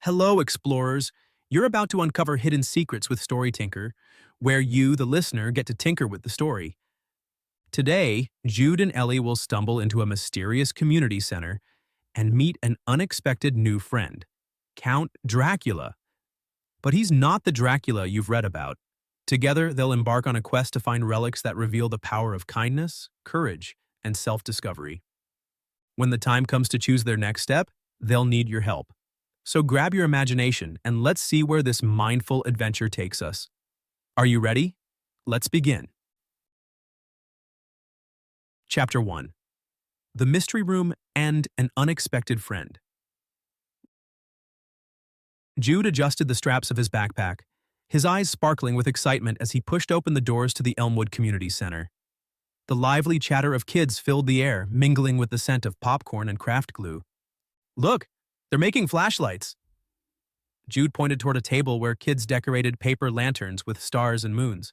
Hello, explorers. You're about to uncover hidden secrets with StoryTinkr, where you, the listener, get to tinker with the story. Today, Jude and Ellie will stumble into a mysterious community center and meet an unexpected new friend, Count Dracula. But he's not the Dracula you've read about. Together, they'll embark on a quest to find relics that reveal the power of kindness, courage, and self-discovery. When the time comes to choose their next step, they'll need your help. So grab your imagination and let's see where this mindful adventure takes us. Are you ready? Let's begin. Chapter 1. The Mystery Room and an Unexpected Friend. Jude adjusted the straps of his backpack, his eyes sparkling with excitement as he pushed open the doors to the Elmwood Community Center. The lively chatter of kids filled the air, mingling with the scent of popcorn and craft glue. Look! They're making flashlights. Jude pointed toward a table where kids decorated paper lanterns with stars and moons.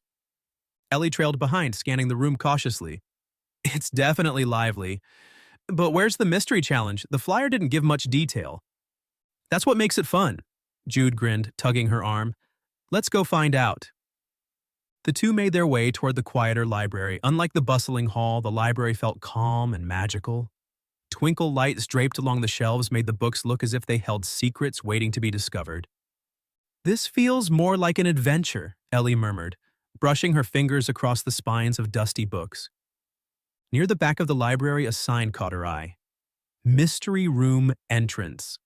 Ellie trailed behind, scanning the room cautiously. It's definitely lively. But where's the mystery challenge? The flyer didn't give much detail. That's what makes it fun. Jude grinned, tugging her arm. Let's go find out. The two made their way toward the quieter library. Unlike the bustling hall, the library felt calm and magical. Twinkle lights draped along the shelves made the books look as if they held secrets waiting to be discovered. This feels more like an adventure, Ellie murmured, brushing her fingers across the spines of dusty books. Near the back of the library, a sign caught her eye. Mystery Room Entrance.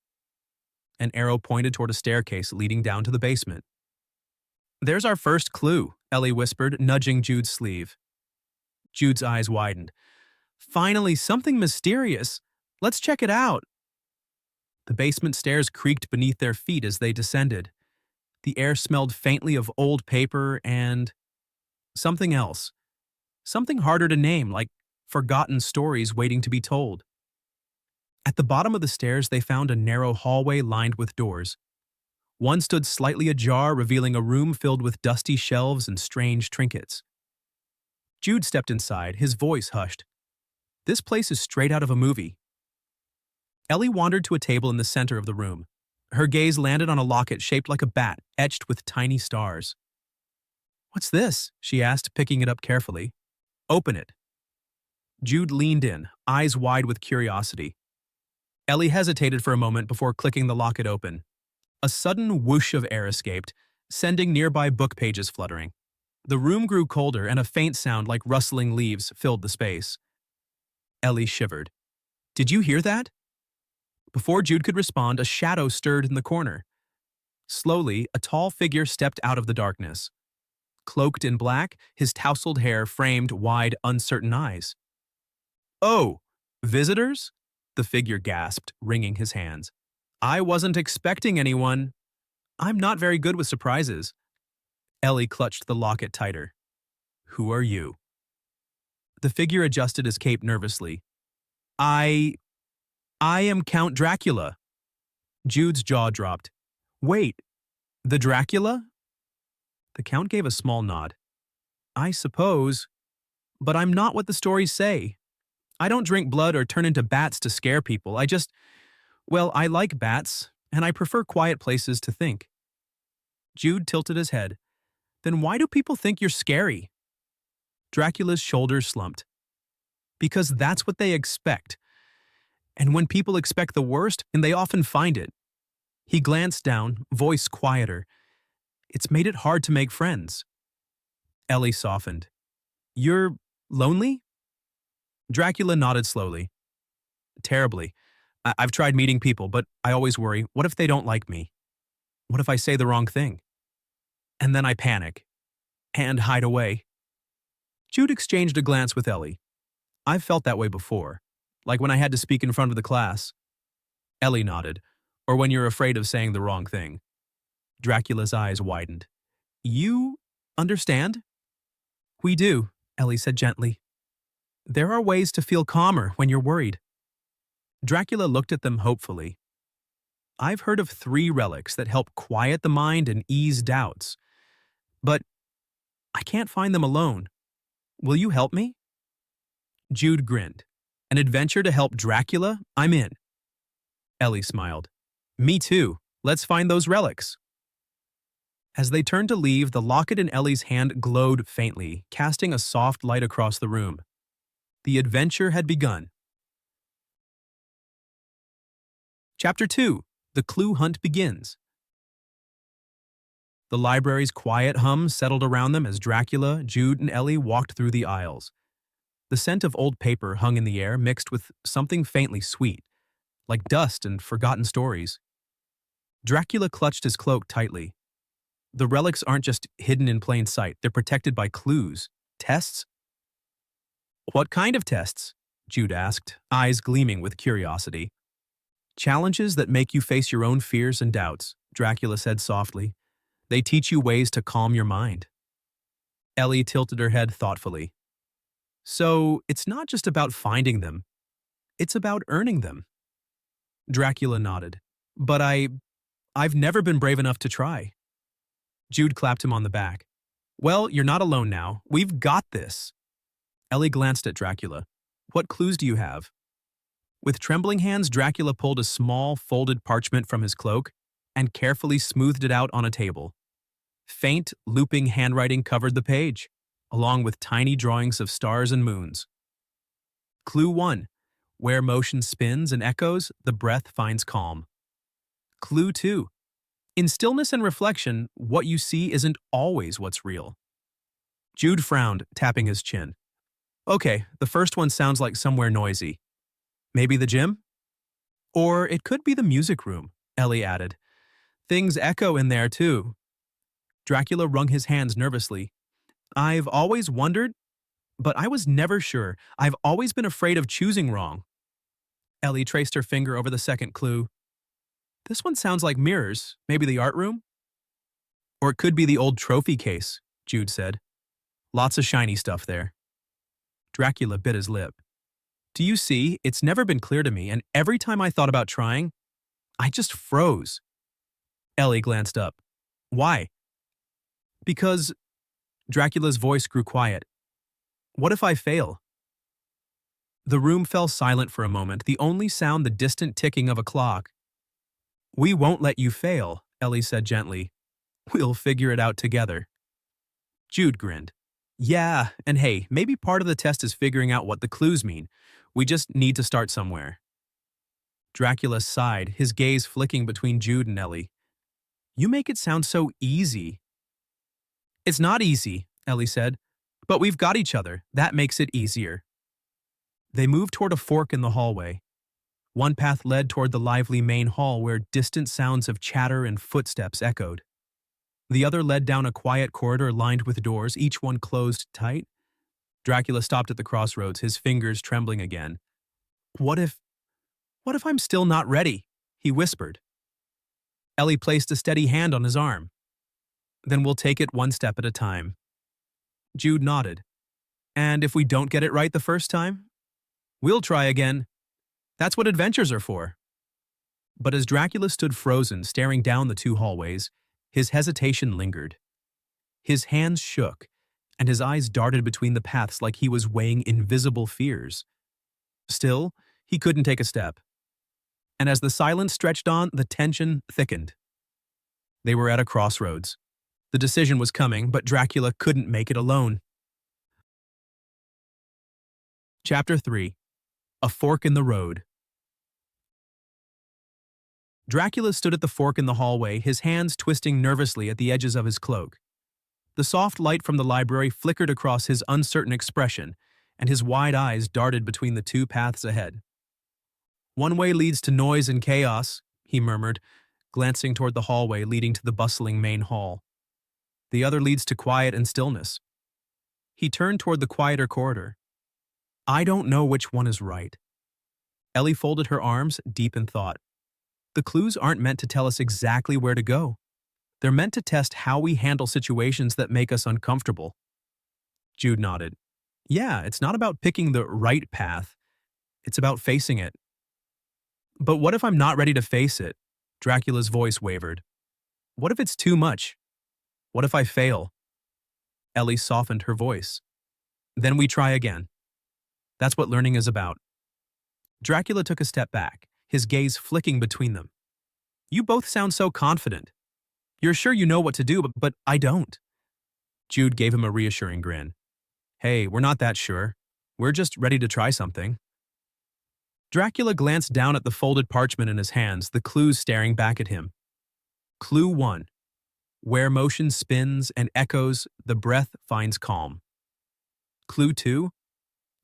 An arrow pointed toward a staircase leading down to the basement. There's our first clue, Ellie whispered, nudging Jude's sleeve. Jude's eyes widened. Finally, something mysterious. Let's check it out. The basement stairs creaked beneath their feet as they descended. The air smelled faintly of old paper and something else. Something harder to name, like forgotten stories waiting to be told. At the bottom of the stairs, they found a narrow hallway lined with doors. One stood slightly ajar, revealing a room filled with dusty shelves and strange trinkets. Jude stepped inside, his voice hushed. This place is straight out of a movie. Ellie wandered to a table in the center of the room. Her gaze landed on a locket shaped like a bat, etched with tiny stars. What's this? She asked, picking it up carefully. Open it. Jude leaned in, eyes wide with curiosity. Ellie hesitated for a moment before clicking the locket open. A sudden whoosh of air escaped, sending nearby book pages fluttering. The room grew colder and a faint sound like rustling leaves filled the space. Ellie shivered. Did you hear that? Before Jude could respond, a shadow stirred in the corner. Slowly, a tall figure stepped out of the darkness. Cloaked in black, his tousled hair framed wide, uncertain eyes. Oh, visitors? The figure gasped, wringing his hands. I wasn't expecting anyone. I'm not very good with surprises. Ellie clutched the locket tighter. Who are you? The figure adjusted his cape nervously. I am Count Dracula. Jude's jaw dropped. Wait, the Dracula? The Count gave a small nod. I suppose, but I'm not what the stories say. I don't drink blood or turn into bats to scare people. I like bats, and I prefer quiet places to think. Jude tilted his head. Then why do people think you're scary? Dracula's shoulders slumped. Because that's what they expect. And when people expect the worst, and they often find it. He glanced down, voice quieter. It's made it hard to make friends. Ellie softened. You're lonely? Dracula nodded slowly. Terribly. I've tried meeting people, but I always worry, what if they don't like me? What if I say the wrong thing? And then I panic. And hide away. Jude exchanged a glance with Ellie. I've felt that way before, like when I had to speak in front of the class. Ellie nodded, or when you're afraid of saying the wrong thing. Dracula's eyes widened. You understand? We do, Ellie said gently. There are ways to feel calmer when you're worried. Dracula looked at them hopefully. I've heard of 3 relics that help quiet the mind and ease doubts. But I can't find them alone. Will you help me? Jude grinned. An adventure to help Dracula? I'm in. Ellie smiled. Me too. Let's find those relics. As they turned to leave, the locket in Ellie's hand glowed faintly, casting a soft light across the room. The adventure had begun. Chapter 2. The Clue Hunt Begins. The library's quiet hum settled around them as Dracula, Jude, and Ellie walked through the aisles. The scent of old paper hung in the air, mixed with something faintly sweet, like dust and forgotten stories. Dracula clutched his cloak tightly. The relics aren't just hidden in plain sight, they're protected by clues. Tests? What kind of tests? Jude asked, eyes gleaming with curiosity. Challenges that make you face your own fears and doubts, Dracula said softly. They teach you ways to calm your mind. Ellie tilted her head thoughtfully. So, it's not just about finding them. It's about earning them. Dracula nodded. But I've never been brave enough to try. Jude clapped him on the back. Well, you're not alone now. We've got this. Ellie glanced at Dracula. What clues do you have? With trembling hands, Dracula pulled a small, folded parchment from his cloak and carefully smoothed it out on a table. Faint, looping handwriting covered the page, along with tiny drawings of stars and moons. Clue 1. Where motion spins and echoes, the breath finds calm. Clue 2. In stillness and reflection, what you see isn't always what's real. Jude frowned, tapping his chin. Okay, the first one sounds like somewhere noisy. Maybe the gym? Or it could be the music room, Ellie added. Things echo in there, too. Dracula wrung his hands nervously. I've always wondered, but I was never sure. I've always been afraid of choosing wrong. Ellie traced her finger over the second clue. This one sounds like mirrors, maybe the art room? Or it could be the old trophy case, Jude said. Lots of shiny stuff there. Dracula bit his lip. Do you see, it's never been clear to me, and every time I thought about trying, I just froze. Ellie glanced up. Why? Because Dracula's voice grew quiet. What if I fail? The room fell silent for a moment, the only sound the distant ticking of a clock. We won't let you fail, Ellie said gently. We'll figure it out together. Jude grinned. Yeah, and hey, maybe part of the test is figuring out what the clues mean. We just need to start somewhere. Dracula sighed, his gaze flicking between Jude and Ellie. You make it sound so easy. It's not easy, Ellie said, but we've got each other. That makes it easier. They moved toward a fork in the hallway. One path led toward the lively main hall where distant sounds of chatter and footsteps echoed. The other led down a quiet corridor lined with doors, each one closed tight. Dracula stopped at the crossroads, his fingers trembling again. What if I'm still not ready? He whispered. Ellie placed a steady hand on his arm. Then we'll take it one step at a time. Jude nodded. And if we don't get it right the first time? We'll try again. That's what adventures are for. But as Dracula stood frozen, staring down the two hallways, his hesitation lingered. His hands shook, and his eyes darted between the paths like he was weighing invisible fears. Still, he couldn't take a step. And as the silence stretched on, the tension thickened. They were at a crossroads. The decision was coming, but Dracula couldn't make it alone. Chapter 3. A Fork in the Road. Dracula stood at the fork in the hallway, his hands twisting nervously at the edges of his cloak. The soft light from the library flickered across his uncertain expression, and his wide eyes darted between the two paths ahead. One way leads to noise and chaos, he murmured, glancing toward the hallway leading to the bustling main hall. The other leads to quiet and stillness. He turned toward the quieter corridor. I don't know which one is right. Ellie folded her arms, deep in thought. The clues aren't meant to tell us exactly where to go. They're meant to test how we handle situations that make us uncomfortable. Jude nodded. Yeah, it's not about picking the right path. It's about facing it. But what if I'm not ready to face it? Dracula's voice wavered. What if it's too much? What if I fail? Ellie softened her voice. Then we try again. That's what learning is about. Dracula took a step back, his gaze flicking between them. You both sound so confident. You're sure you know what to do, but I don't. Jude gave him a reassuring grin. Hey, we're not that sure. We're just ready to try something. Dracula glanced down at the folded parchment in his hands, the clues staring back at him. Clue 1. Where motion spins and echoes, the breath finds calm. Clue 2.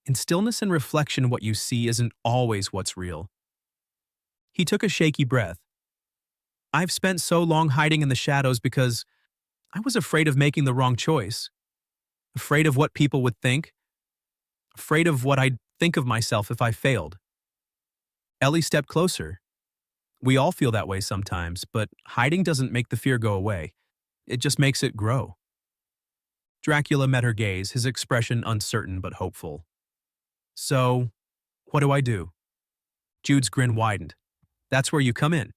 In stillness and reflection, what you see isn't always what's real. He took a shaky breath. I've spent so long hiding in the shadows because I was afraid of making the wrong choice. Afraid of what people would think. Afraid of what I'd think of myself if I failed. Ellie stepped closer. We all feel that way sometimes, but hiding doesn't make the fear go away. It just makes it grow. Dracula met her gaze, his expression uncertain but hopeful. So, what do I do? Jude's grin widened. That's where you come in.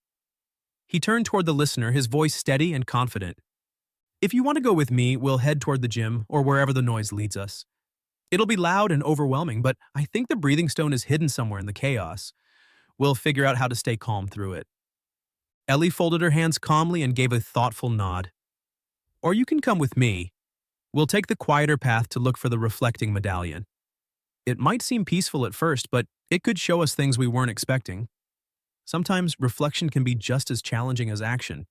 He turned toward the listener, his voice steady and confident. If you want to go with me, we'll head toward the gym or wherever the noise leads us. It'll be loud and overwhelming, but I think the breathing stone is hidden somewhere in the chaos. We'll figure out how to stay calm through it. Ellie folded her hands calmly and gave a thoughtful nod. Or you can come with me. We'll take the quieter path to look for the reflecting medallion. It might seem peaceful at first, but it could show us things we weren't expecting. Sometimes reflection can be just as challenging as action.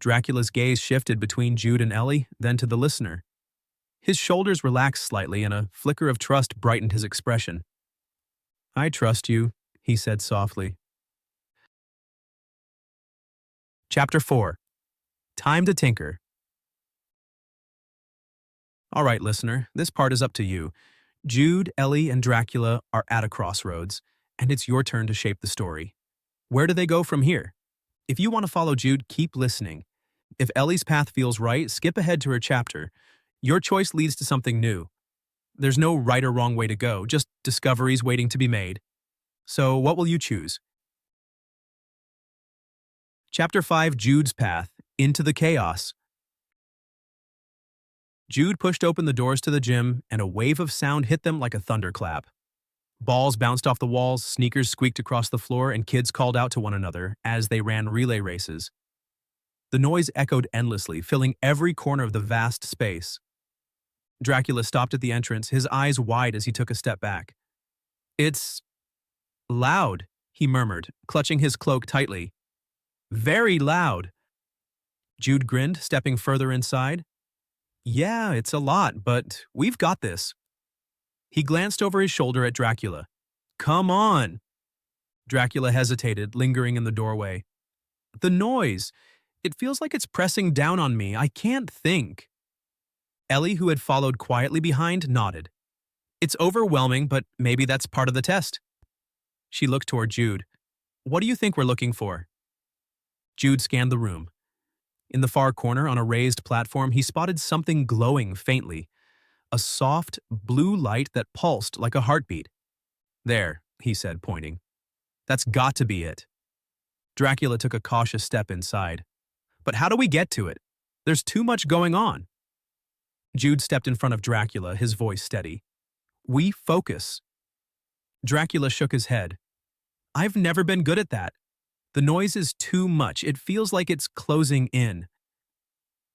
Dracula's gaze shifted between Jude and Ellie, then to the listener. His shoulders relaxed slightly and a flicker of trust brightened his expression. I trust you, he said softly. Chapter 4. Time to tinker. All right, listener, this part is up to you. Jude, Ellie, and Dracula are at a crossroads, and it's your turn to shape the story. Where do they go from here? If you want to follow Jude, keep listening. If Ellie's path feels right, skip ahead to her chapter. Your choice leads to something new. There's no right or wrong way to go, just discoveries waiting to be made. So what will you choose? Chapter 5, Jude's Path, Into the Chaos. Jude pushed open the doors to the gym, and a wave of sound hit them like a thunderclap. Balls bounced off the walls, sneakers squeaked across the floor, and kids called out to one another as they ran relay races. The noise echoed endlessly, filling every corner of the vast space. Dracula stopped at the entrance, his eyes wide as he took a step back. It's loud, he murmured, clutching his cloak tightly. Very loud. Jude grinned, stepping further inside. Yeah, it's a lot, but we've got this. He glanced over his shoulder at Dracula. Come on. Dracula hesitated, lingering in the doorway. The noise. It feels like it's pressing down on me. I can't think. Ellie, who had followed quietly behind, nodded. It's overwhelming, but maybe that's part of the test. She looked toward Jude. What do you think we're looking for? Jude scanned the room. In the far corner, on a raised platform, he spotted something glowing faintly. A soft, blue light that pulsed like a heartbeat. There, he said, pointing. That's got to be it. Dracula took a cautious step inside. But how do we get to it? There's too much going on. Jude stepped in front of Dracula, his voice steady. We focus. Dracula shook his head. I've never been good at that. The noise is too much. It feels like it's closing in.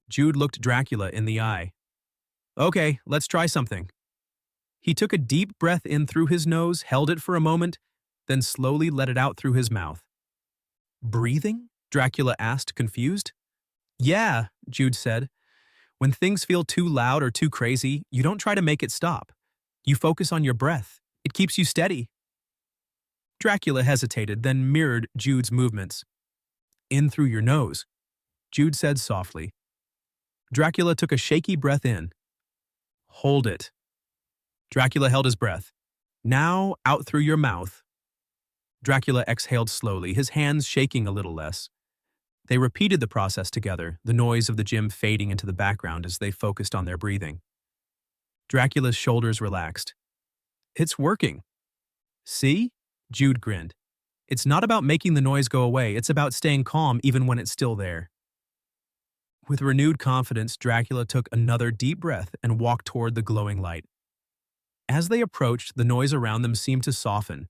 Jude looked Dracula in the eye. Okay, let's try something. He took a deep breath in through his nose, held it for a moment, then slowly let it out through his mouth. Breathing? Dracula asked, confused. Yeah, Jude said. When things feel too loud or too crazy, you don't try to make it stop. You focus on your breath. It keeps you steady. Dracula hesitated, then mirrored Jude's movements. In through your nose, Jude said softly. Dracula took a shaky breath in. Hold it. Dracula held his breath. Now out through your mouth. Dracula exhaled slowly, his hands shaking a little less. They repeated the process together, the noise of the gym fading into the background as they focused on their breathing. Dracula's shoulders relaxed. It's working. See? Jude grinned. It's not about making the noise go away, it's about staying calm even when it's still there. With renewed confidence, Dracula took another deep breath and walked toward the glowing light. As they approached, the noise around them seemed to soften.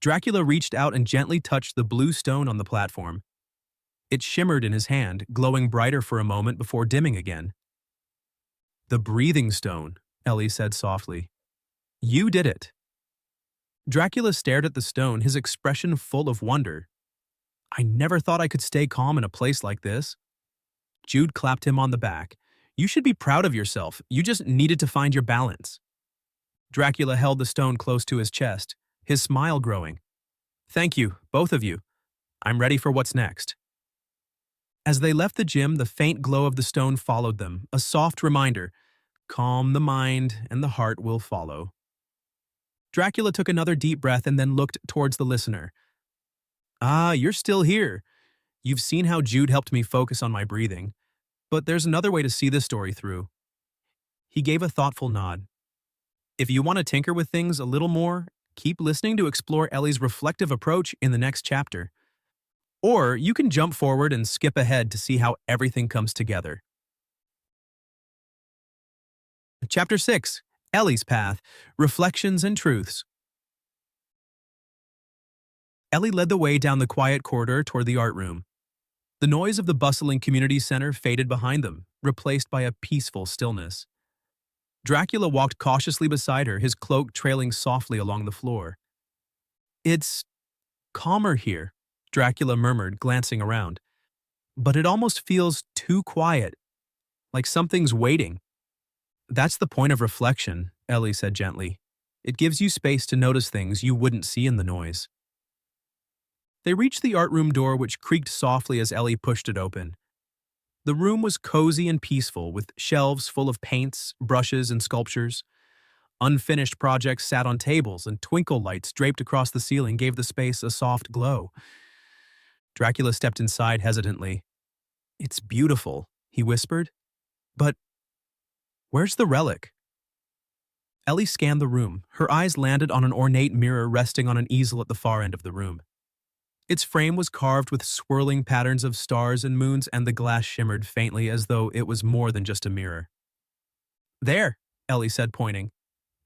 Dracula reached out and gently touched the blue stone on the platform. It shimmered in his hand, glowing brighter for a moment before dimming again. "The breathing stone," Ellie said softly. "You did it." Dracula stared at the stone, his expression full of wonder. "I never thought I could stay calm in a place like this." Jude clapped him on the back. "You should be proud of yourself. You just needed to find your balance." Dracula held the stone close to his chest, his smile growing. "Thank you, both of you. I'm ready for what's next." As they left the gym, the faint glow of the stone followed them, a soft reminder. Calm the mind, and the heart will follow. Dracula took another deep breath and then looked towards the listener. "Ah, you're still here. You've seen how Jude helped me focus on my breathing. But there's another way to see this story through." He gave a thoughtful nod. "If you want to tinker with things a little more, keep listening to explore Ellie's reflective approach in the next chapter. Or you can jump forward and skip ahead to see how everything comes together." Chapter 6. Ellie's Path, Reflections and Truths. Ellie led the way down the quiet corridor toward the art room. The noise of the bustling community center faded behind them, replaced by a peaceful stillness. Dracula walked cautiously beside her, his cloak trailing softly along the floor. "It's calmer here," Dracula murmured, glancing around. "But it almost feels too quiet, like something's waiting." "That's the point of reflection," Ellie said gently. "It gives you space to notice things you wouldn't see in the noise." They reached the art room door, which creaked softly as Ellie pushed it open. The room was cozy and peaceful, with shelves full of paints, brushes, and sculptures. Unfinished projects sat on tables, and twinkle lights draped across the ceiling gave the space a soft glow. Dracula stepped inside hesitantly. "It's beautiful," he whispered. "But where's the relic?" Ellie scanned the room. Her eyes landed on an ornate mirror resting on an easel at the far end of the room. Its frame was carved with swirling patterns of stars and moons, and the glass shimmered faintly as though it was more than just a mirror. "There," Ellie said, pointing.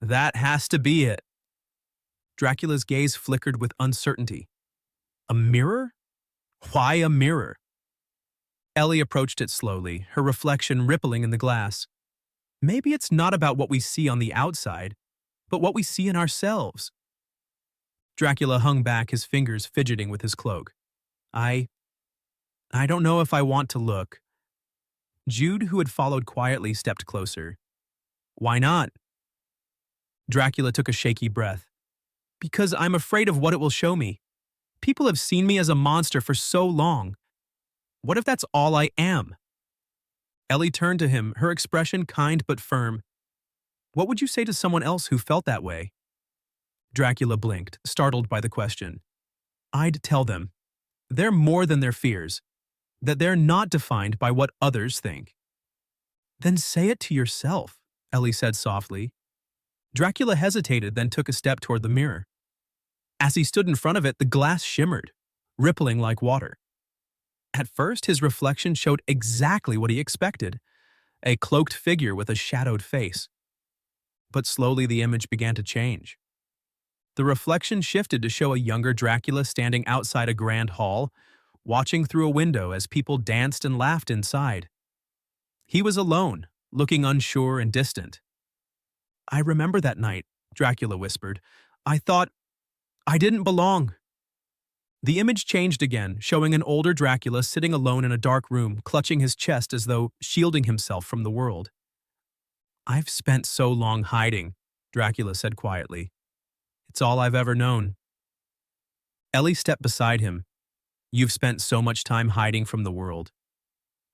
"That has to be it." Dracula's gaze flickered with uncertainty. "A mirror? Why a mirror?" Ellie approached it slowly, her reflection rippling in the glass. "Maybe it's not about what we see on the outside, but what we see in ourselves." Dracula hung back, his fingers fidgeting with his cloak. I don't know if I want to look." Jude, who had followed quietly, stepped closer. "Why not?" Dracula took a shaky breath. "Because I'm afraid of what it will show me. People have seen me as a monster for so long. What if that's all I am?" Ellie turned to him, her expression kind but firm. "What would you say to someone else who felt that way?" Dracula blinked, startled by the question. "I'd tell them they're more than their fears, that they're not defined by what others think." "Then say it to yourself," Ellie said softly. Dracula hesitated, then took a step toward the mirror. As he stood in front of it, the glass shimmered, rippling like water. At first, his reflection showed exactly what he expected, a cloaked figure with a shadowed face. But slowly the image began to change. The reflection shifted to show a younger Dracula standing outside a grand hall, watching through a window as people danced and laughed inside. He was alone, looking unsure and distant. "I remember that night," Dracula whispered. "I thought I didn't belong." The image changed again, showing an older Dracula sitting alone in a dark room, clutching his chest as though shielding himself from the world. "I've spent so long hiding," Dracula said quietly. "It's all I've ever known." Ellie stepped beside him. "You've spent so much time hiding from the world.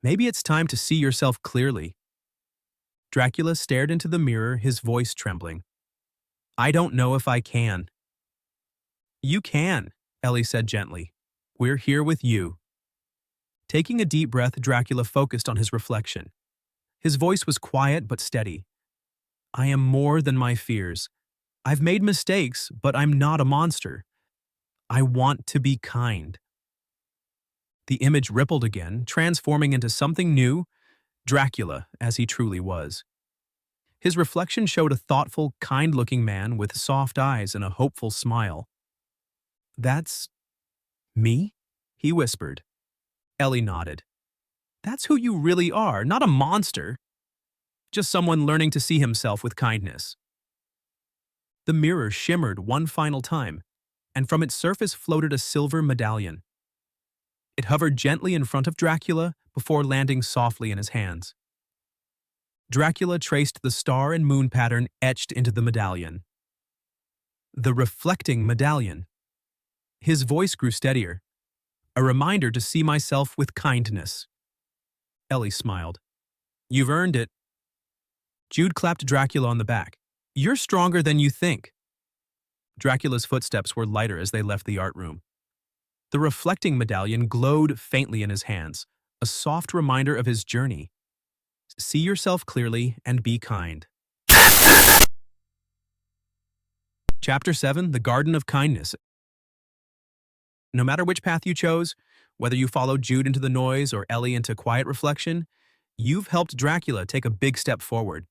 Maybe it's time to see yourself clearly." Dracula stared into the mirror, his voice trembling. "I don't know if I can." "You can," Ellie said gently. "We're here with you." Taking a deep breath, Dracula focused on his reflection. His voice was quiet but steady. "I am more than my fears. I've made mistakes, but I'm not a monster. I want to be kind." The image rippled again, transforming into something new, Dracula as he truly was. His reflection showed a thoughtful, kind-looking man with soft eyes and a hopeful smile. "That's me?" he whispered. Ellie nodded. That's who you really are, not a monster. Just someone learning to see himself with kindness. The mirror shimmered one final time, and from its surface floated a silver medallion. It hovered gently in front of Dracula before landing softly in his hands. Dracula traced the star and moon pattern etched into the medallion. The reflecting medallion. His voice grew steadier. A reminder to see myself with kindness. Ellie smiled. You've earned it. Jude clapped Dracula on the back. You're stronger than you think. Dracula's footsteps were lighter as they left the art room. The reflecting medallion glowed faintly in his hands, a soft reminder of his journey. See yourself clearly and be kind. Chapter 7, The Garden of Kindness. No matter which path you chose, whether you followed Jude into the noise or Ellie into quiet reflection, you've helped Dracula take a big step forward.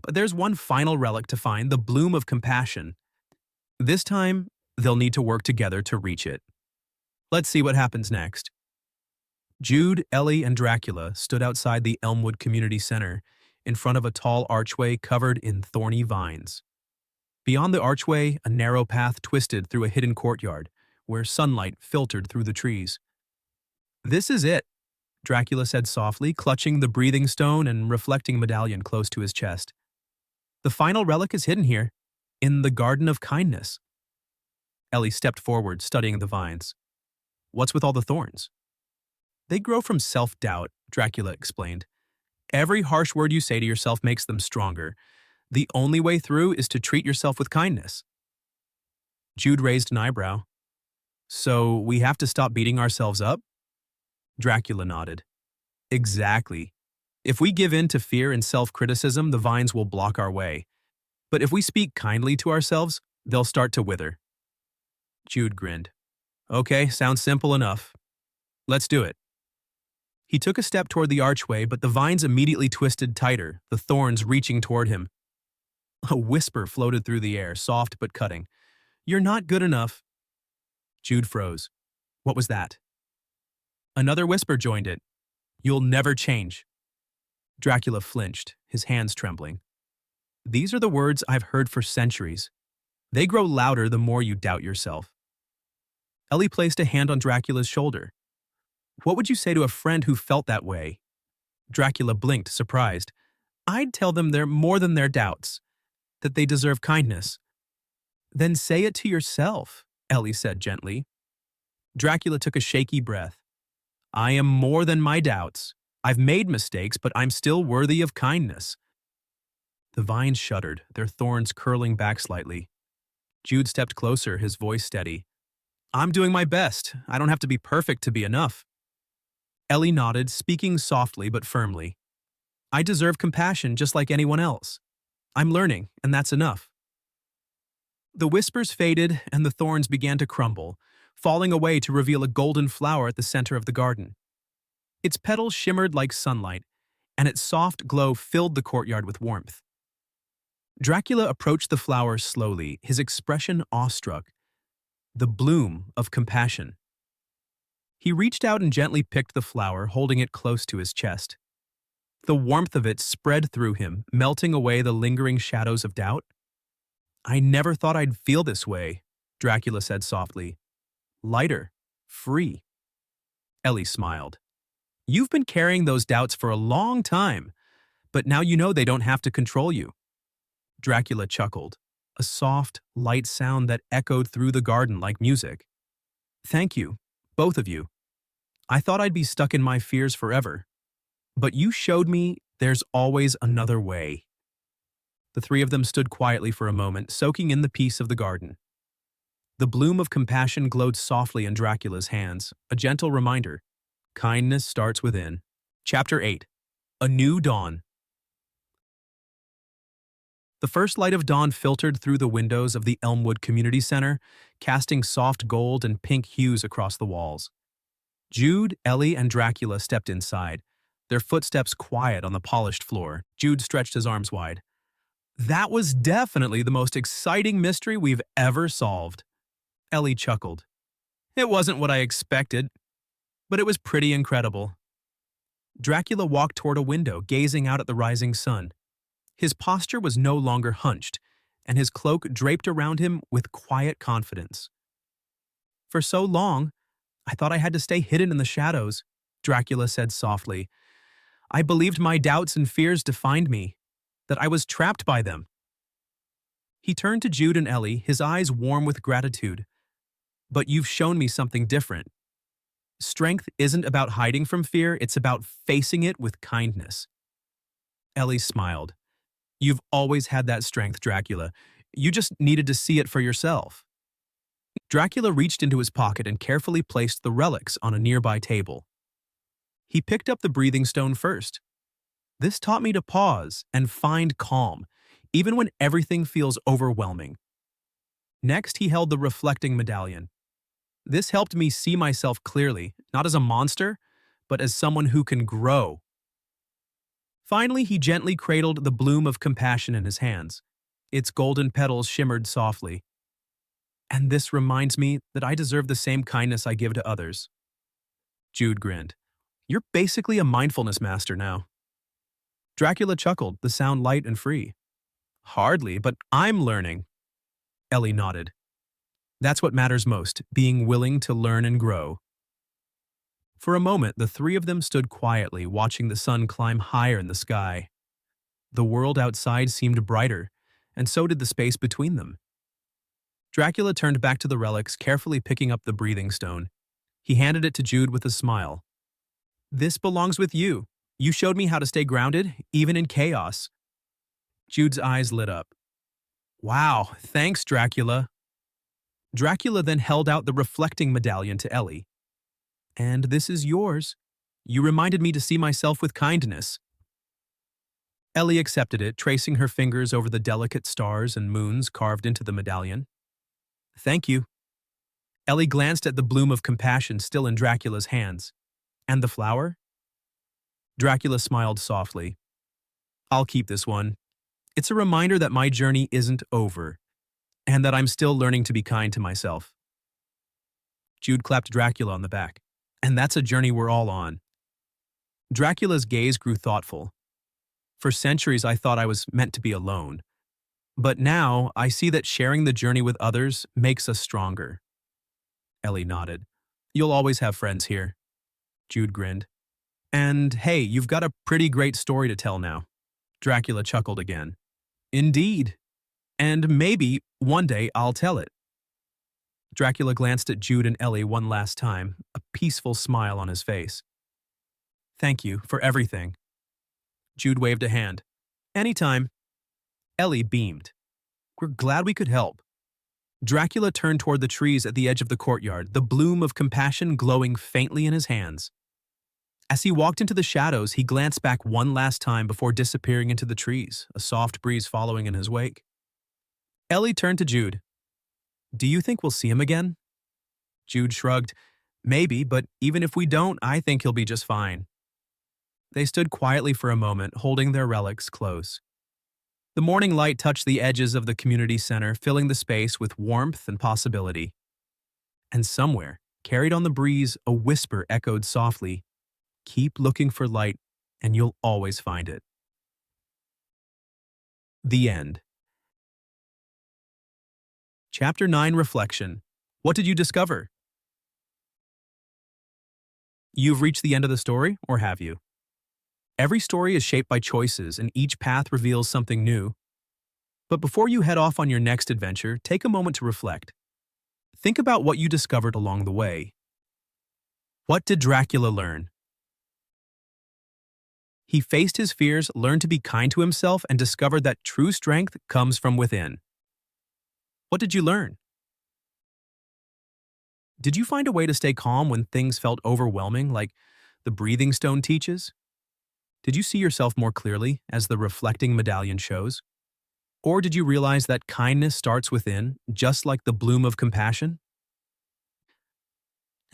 But there's one final relic to find, the bloom of compassion. This time, they'll need to work together to reach it. Let's see what happens next. Jude, Ellie, and Dracula stood outside the Elmwood Community Center in front of a tall archway covered in thorny vines. Beyond the archway, a narrow path twisted through a hidden courtyard where sunlight filtered through the trees. This is it, Dracula said softly, clutching the breathing stone and reflecting medallion close to his chest. The final relic is hidden here, in the Garden of Kindness. Ellie stepped forward, studying the vines. What's with all the thorns? They grow from self-doubt, Dracula explained. Every harsh word you say to yourself makes them stronger. The only way through is to treat yourself with kindness. Jude raised an eyebrow. So we have to stop beating ourselves up? Dracula nodded. Exactly. If we give in to fear and self-criticism, the vines will block our way. But if we speak kindly to ourselves, they'll start to wither. Jude grinned. Okay, sounds simple enough. Let's do it. He took a step toward the archway, but the vines immediately twisted tighter, the thorns reaching toward him. A whisper floated through the air, soft but cutting. You're not good enough. Jude froze. What was that? Another whisper joined it. You'll never change. Dracula flinched, his hands trembling. These are the words I've heard for centuries. They grow louder the more you doubt yourself. Ellie placed a hand on Dracula's shoulder. What would you say to a friend who felt that way? Dracula blinked, surprised. I'd tell them they're more than their doubts, that they deserve kindness. Then say it to yourself, Ellie said gently. Dracula took a shaky breath. I am more than my doubts. I've made mistakes, but I'm still worthy of kindness. The vines shuddered, their thorns curling back slightly. Jude stepped closer, his voice steady. I'm doing my best. I don't have to be perfect to be enough. Ellie nodded, speaking softly but firmly. I deserve compassion just like anyone else. I'm learning, and that's enough. The whispers faded, and the thorns began to crumble, falling away to reveal a golden flower at the center of the garden. Its petals shimmered like sunlight, and its soft glow filled the courtyard with warmth. Dracula approached the flower slowly, his expression awestruck. The bloom of compassion. He reached out and gently picked the flower, holding it close to his chest. The warmth of it spread through him, melting away the lingering shadows of doubt. I never thought I'd feel this way, Dracula said softly. Lighter, free. Ellie smiled. You've been carrying those doubts for a long time, but now you know they don't have to control you. Dracula chuckled, a soft, light sound that echoed through the garden like music. Thank you, both of you. I thought I'd be stuck in my fears forever, but you showed me there's always another way. The three of them stood quietly for a moment, soaking in the peace of the garden. The bloom of compassion glowed softly in Dracula's hands, a gentle reminder. Kindness starts within. Chapter 8. A New Dawn. The first light of dawn filtered through the windows of the Elmwood Community Center, casting soft gold and pink hues across the walls. Jude, Ellie, and Dracula stepped inside, their footsteps quiet on the polished floor. Jude stretched his arms wide. That was definitely the most exciting mystery we've ever solved. Ellie chuckled. It wasn't what I expected, but it was pretty incredible. Dracula walked toward a window, gazing out at the rising sun. His posture was no longer hunched, and his cloak draped around him with quiet confidence. For so long, I thought I had to stay hidden in the shadows, Dracula said softly. I believed my doubts and fears defined me, that I was trapped by them. He turned to Jude and Ellie, his eyes warm with gratitude. But you've shown me something different. Strength isn't about hiding from fear, it's about facing it with kindness. Ellie smiled. You've always had that strength, Dracula. You just needed to see it for yourself. Dracula reached into his pocket and carefully placed the relics on a nearby table. He picked up the breathing stone first. This taught me to pause and find calm, even when everything feels overwhelming. Next, he held the reflecting medallion. This helped me see myself clearly, not as a monster, but as someone who can grow. Finally, he gently cradled the bloom of compassion in his hands. Its golden petals shimmered softly. And this reminds me that I deserve the same kindness I give to others. Jude grinned. You're basically a mindfulness master now. Dracula chuckled, the sound light and free. Hardly, but I'm learning. Ellie nodded. That's what matters most, being willing to learn and grow. For a moment, the three of them stood quietly, watching the sun climb higher in the sky. The world outside seemed brighter, and so did the space between them. Dracula turned back to the relics, carefully picking up the breathing stone. He handed it to Jude with a smile. This belongs with you. You showed me how to stay grounded, even in chaos. Jude's eyes lit up. Wow, thanks, Dracula. Dracula then held out the reflecting medallion to Ellie. And this is yours. You reminded me to see myself with kindness. Ellie accepted it, tracing her fingers over the delicate stars and moons carved into the medallion. Thank you. Ellie glanced at the bloom of compassion still in Dracula's hands. And the flower? Dracula smiled softly. I'll keep this one. It's a reminder that my journey isn't over, and that I'm still learning to be kind to myself. Jude clapped Dracula on the back. And that's a journey we're all on. Dracula's gaze grew thoughtful. For centuries, I thought I was meant to be alone. But now, I see that sharing the journey with others makes us stronger. Ellie nodded. You'll always have friends here. Jude grinned. And hey, you've got a pretty great story to tell now. Dracula chuckled again. Indeed. And maybe one day I'll tell it. Dracula glanced at Jude and Ellie one last time, a peaceful smile on his face. Thank you for everything. Jude waved a hand. Anytime. Ellie beamed. We're glad we could help. Dracula turned toward the trees at the edge of the courtyard, the bloom of compassion glowing faintly in his hands. As he walked into the shadows, he glanced back one last time before disappearing into the trees, a soft breeze following in his wake. Ellie turned to Jude. Do you think we'll see him again? Jude shrugged. Maybe, but even if we don't, I think he'll be just fine. They stood quietly for a moment, holding their relics close. The morning light touched the edges of the community center, filling the space with warmth and possibility. And somewhere, carried on the breeze, a whisper echoed softly, Keep looking for light, and you'll always find it. The end. Chapter 9 Reflection. What did you discover? You've reached the end of the story, or have you? Every story is shaped by choices, and each path reveals something new. But before you head off on your next adventure, take a moment to reflect. Think about what you discovered along the way. What did Dracula learn? He faced his fears, learned to be kind to himself, and discovered that true strength comes from within. What did you learn? Did you find a way to stay calm when things felt overwhelming, like the breathing stone teaches? Did you see yourself more clearly, as the reflecting medallion shows? Or did you realize that kindness starts within, just like the bloom of compassion?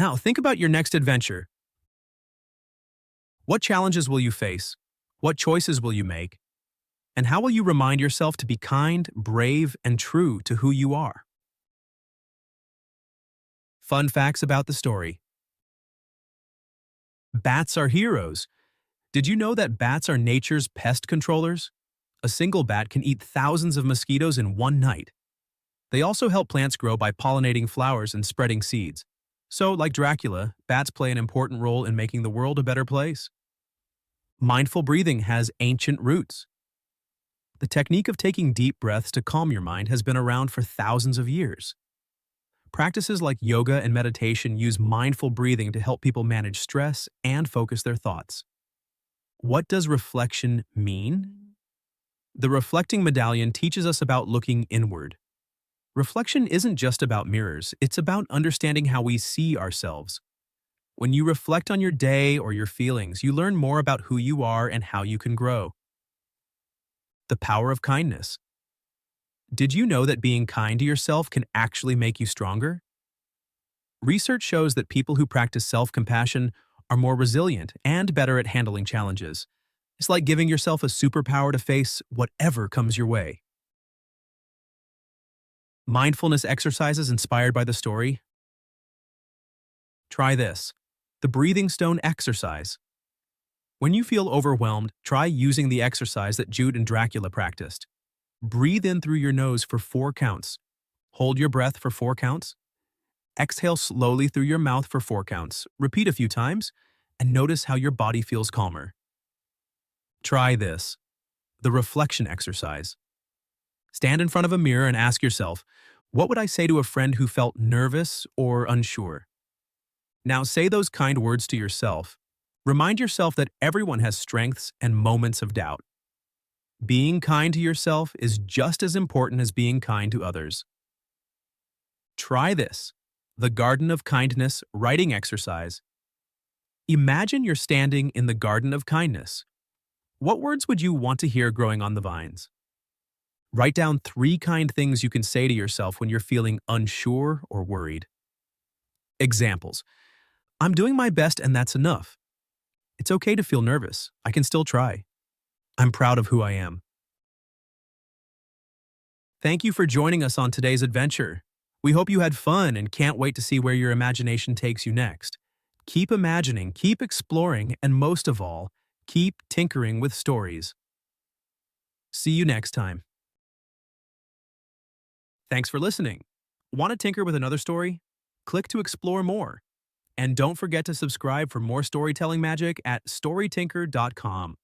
Now, think about your next adventure. What challenges will you face? What choices will you make? And how will you remind yourself to be kind, brave, and true to who you are? Fun facts about the story. Bats are heroes. Did you know that bats are nature's pest controllers? A single bat can eat thousands of mosquitoes in one night. They also help plants grow by pollinating flowers and spreading seeds. So, like Dracula, bats play an important role in making the world a better place. Mindful breathing has ancient roots. The technique of taking deep breaths to calm your mind has been around for thousands of years. Practices like yoga and meditation use mindful breathing to help people manage stress and focus their thoughts. What does reflection mean? The reflecting medallion teaches us about looking inward. Reflection isn't just about mirrors, it's about understanding how we see ourselves. When you reflect on your day or your feelings, you learn more about who you are and how you can grow. The power of kindness. Did you know that being kind to yourself can actually make you stronger? Research shows that people who practice self-compassion are more resilient and better at handling challenges. It's like giving yourself a superpower to face whatever comes your way. Mindfulness exercises inspired by the story? Try this. The breathing stone exercise. When you feel overwhelmed, try using the exercise that Jude and Dracula practiced. Breathe in through your nose for 4 counts. Hold your breath for 4 counts. Exhale slowly through your mouth for 4 counts. Repeat a few times, and notice how your body feels calmer. Try this. The reflection exercise. Stand in front of a mirror and ask yourself, what would I say to a friend who felt nervous or unsure? Now say those kind words to yourself. Remind yourself that everyone has strengths and moments of doubt. Being kind to yourself is just as important as being kind to others. Try this. The Garden of Kindness writing exercise. Imagine you're standing in the Garden of Kindness. What words would you want to hear growing on the vines? Write down 3 kind things you can say to yourself when you're feeling unsure or worried. Examples. I'm doing my best and that's enough. It's okay to feel nervous. I can still try. I'm proud of who I am. Thank you for joining us on today's adventure. We hope you had fun and can't wait to see where your imagination takes you next. Keep imagining, keep exploring, and most of all, keep tinkering with stories. See you next time. Thanks for listening. Want to tinker with another story? Click to explore more. And don't forget to subscribe for more storytelling magic at StoryTinkr.com.